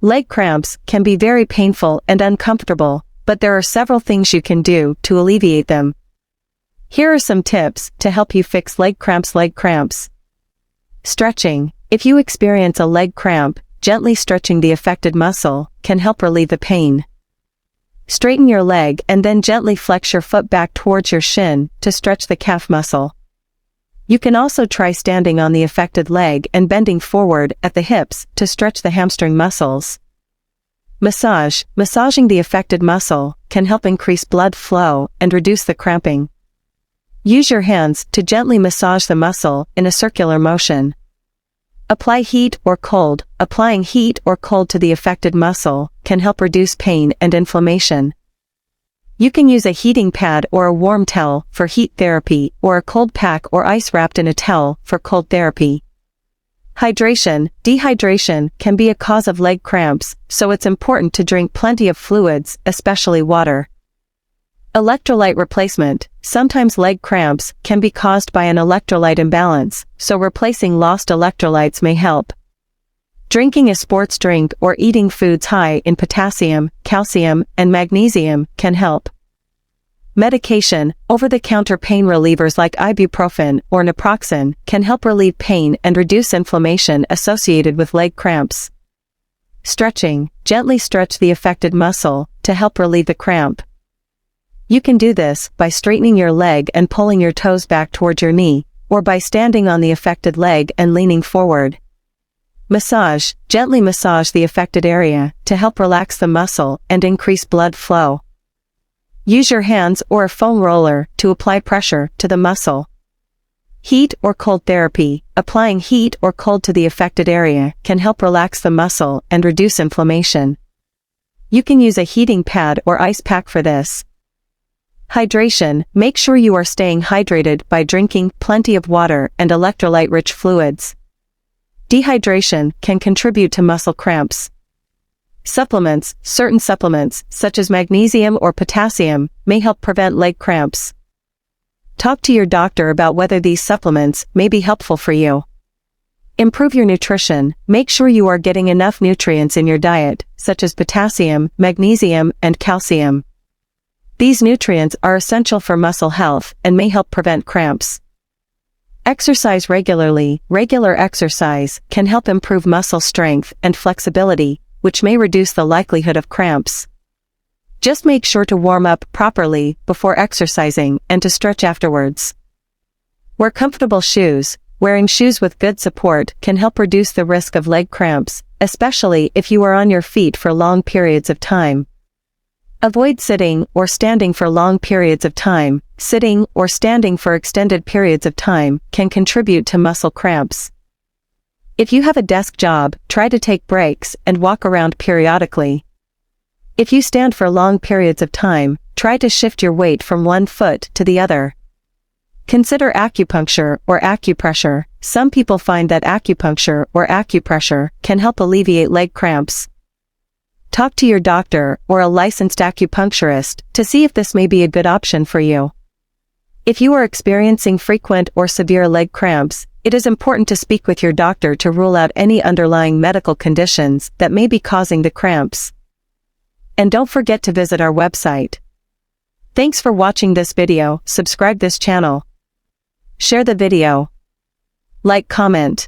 Leg cramps can be very painful and uncomfortable, but there are several things you can do to alleviate them. Here are some tips to help you fix leg cramps. Leg cramps. Stretching. If you experience a leg cramp, gently stretching the affected muscle can help relieve the pain. Straighten your leg and then gently flex your foot back towards your shin to stretch the calf muscle. You can also try standing on the affected leg and bending forward at the hips to stretch the hamstring muscles. Massage. Massaging the affected muscle can help increase blood flow and reduce the cramping. Use your hands to gently massage the muscle in a circular motion. Apply heat or cold. Applying heat or cold to the affected muscle can help reduce pain and inflammation. You can use a heating pad or a warm towel for heat therapy, or a cold pack or ice wrapped in a towel for cold therapy. Hydration. Dehydration can be a cause of leg cramps, so it's important to drink plenty of fluids, especially water. Electrolyte replacement. Sometimes leg cramps can be caused by an electrolyte imbalance, so replacing lost electrolytes may help. Drinking a sports drink or eating foods high in potassium, calcium, and magnesium can help. Medication. Over-the-counter pain relievers like ibuprofen or naproxen can help relieve pain and reduce inflammation associated with leg cramps. Stretching. Gently stretch the affected muscle to help relieve the cramp. You can do this by straightening your leg and pulling your toes back towards your knee, or by standing on the affected leg and leaning forward. Massage. Gently massage the affected area to help relax the muscle and increase blood flow. Use your hands or a foam roller to apply pressure to the muscle. Heat or cold therapy. Applying heat or cold to the affected area can help relax the muscle and reduce inflammation. You can use a heating pad or ice pack for this. Hydration. Make sure you are staying hydrated by drinking plenty of water and electrolyte-rich fluids. Dehydration can contribute to muscle cramps. Supplements. Certain supplements, such as magnesium or potassium, may help prevent leg cramps. Talk to your doctor about whether these supplements may be helpful for you. Improve your nutrition. Make sure you are getting enough nutrients in your diet, such as potassium, magnesium, and calcium. These nutrients are essential for muscle health and may help prevent cramps. Exercise regularly. Regular exercise can help improve muscle strength and flexibility, which may reduce the likelihood of cramps. Just make sure to warm up properly before exercising and to stretch afterwards. Wear comfortable shoes. Wearing shoes with good support can help reduce the risk of leg cramps, especially if you are on your feet for long periods of time. Avoid sitting or standing for long periods of time. Sitting or standing for extended periods of time can contribute to muscle cramps. If you have a desk job, try to take breaks and walk around periodically. If you stand for long periods of time, try to shift your weight from one foot to the other. Consider acupuncture or acupressure. Some people find that acupuncture or acupressure can help alleviate leg cramps. Talk to your doctor or a licensed acupuncturist to see if this may be a good option for you. If you are experiencing frequent or severe leg cramps, it is important to speak with your doctor to rule out any underlying medical conditions that may be causing the cramps. And don't forget to visit our website. Thanks for watching this video. Subscribe this channel. Share the video. Like, comment.